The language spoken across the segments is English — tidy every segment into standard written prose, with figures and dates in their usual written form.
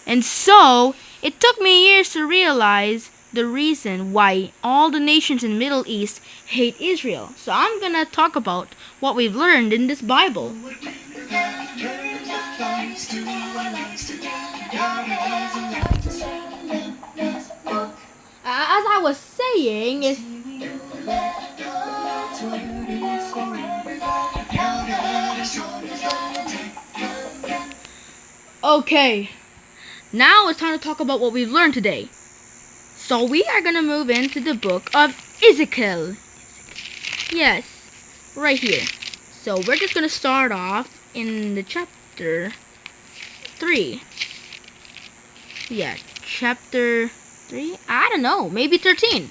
And so, it took me years to realize the reason why all the nations in the Middle East hate Israel. So I'm gonna talk about what we've learned in this Bible. As I was saying, okay, now it's time to talk about what we've learned today. So we are gonna move into the book of Ezekiel. Yes, right here. So we're just gonna start off in the chapter 3. Yeah, chapter 3? I don't know, maybe 13.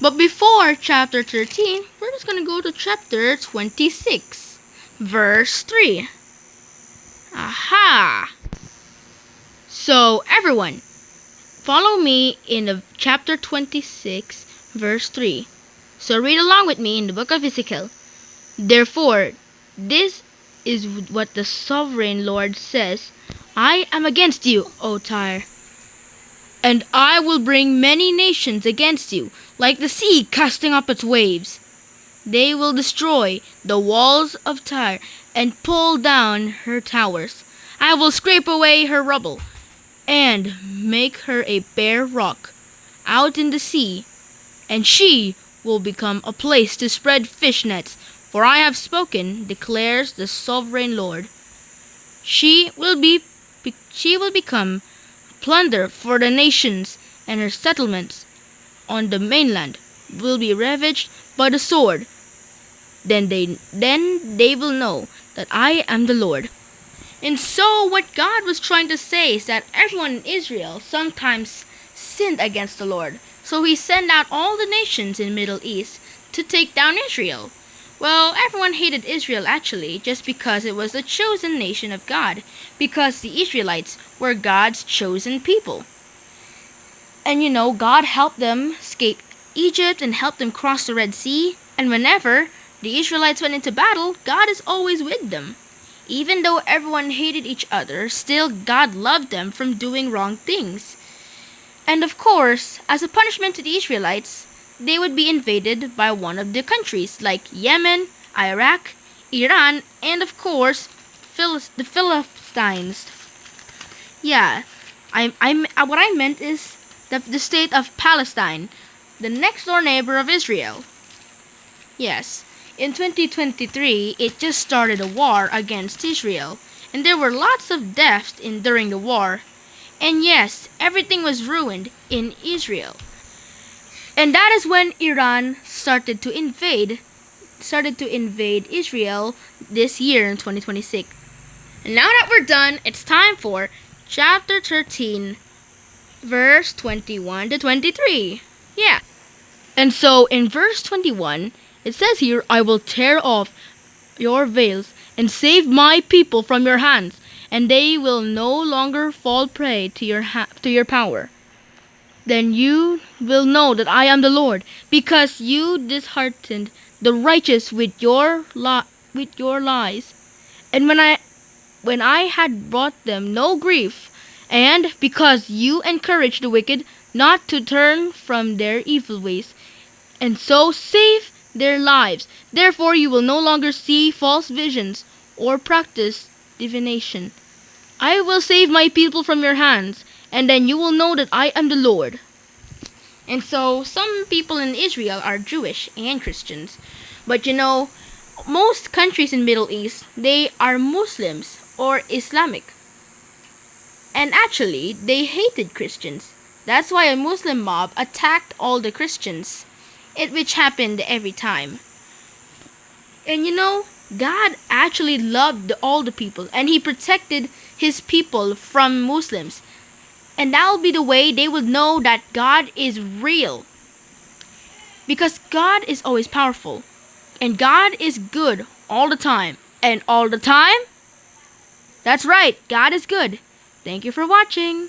But before chapter 13, we're just gonna go to chapter 26, verse 3. Aha! So everyone, follow me in the chapter 26, verse 3. So read along with me in the book of Ezekiel. Therefore, this is what the sovereign Lord says. I am against you, O Tyre, and I will bring many nations against you, like the sea casting up its waves. They will destroy the walls of Tyre and pull down her towers. I will scrape away her rubble and make her a bare rock out in the sea, and she will become a place to spread fish nets. For I have spoken, declares the sovereign Lord. She will become plunder for the nations, and her settlements on the mainland will be ravaged by the sword. Then they will know that I am the Lord. And so what God was trying to say is that everyone in Israel sometimes sinned against the Lord. So he sent out all the nations in the Middle East to take down Israel. Well, everyone hated Israel actually, just because it was the chosen nation of God, because the Israelites were God's chosen people. And God helped them escape Egypt and helped them cross the Red Sea, and whenever the Israelites went into battle, God is always with them. Even though everyone hated each other, still God loved them from doing wrong things. And of course, as a punishment to the Israelites, they would be invaded by one of the countries like Yemen, Iraq, Iran, and of course, the Philistines. Yeah, what I meant is the state of Palestine, the next door neighbor of Israel. Yes, in 2023, it just started a war against Israel, and there were lots of deaths during the war. And yes, everything was ruined in Israel. And that is when Iran started to invade Israel this year in 2026. And now that we're done, it's time for chapter 13, verse 21 to 23. Yeah. And so in verse 21, it says here, I will tear off your veils and save my people from your hands, and they will no longer fall prey to your power. Then you will know that I am the Lord, because you disheartened the righteous with your lies, and when I had brought them no grief, and because you encouraged the wicked not to turn from their evil ways, and so save their lives. Therefore you will no longer see false visions or practice divination. I will save my people from your hands, and then you will know that I am the Lord. And so some people in Israel are Jewish and Christians. But most countries in Middle East, they are Muslims or Islamic. And actually, they hated Christians. That's why a Muslim mob attacked all the Christians, which happened every time. And God actually loved all the people, and He protected His people from Muslims. And that will be the way they will know that God is real. Because God is always powerful. And God is good all the time. And all the time? That's right, God is good. Thank you for watching.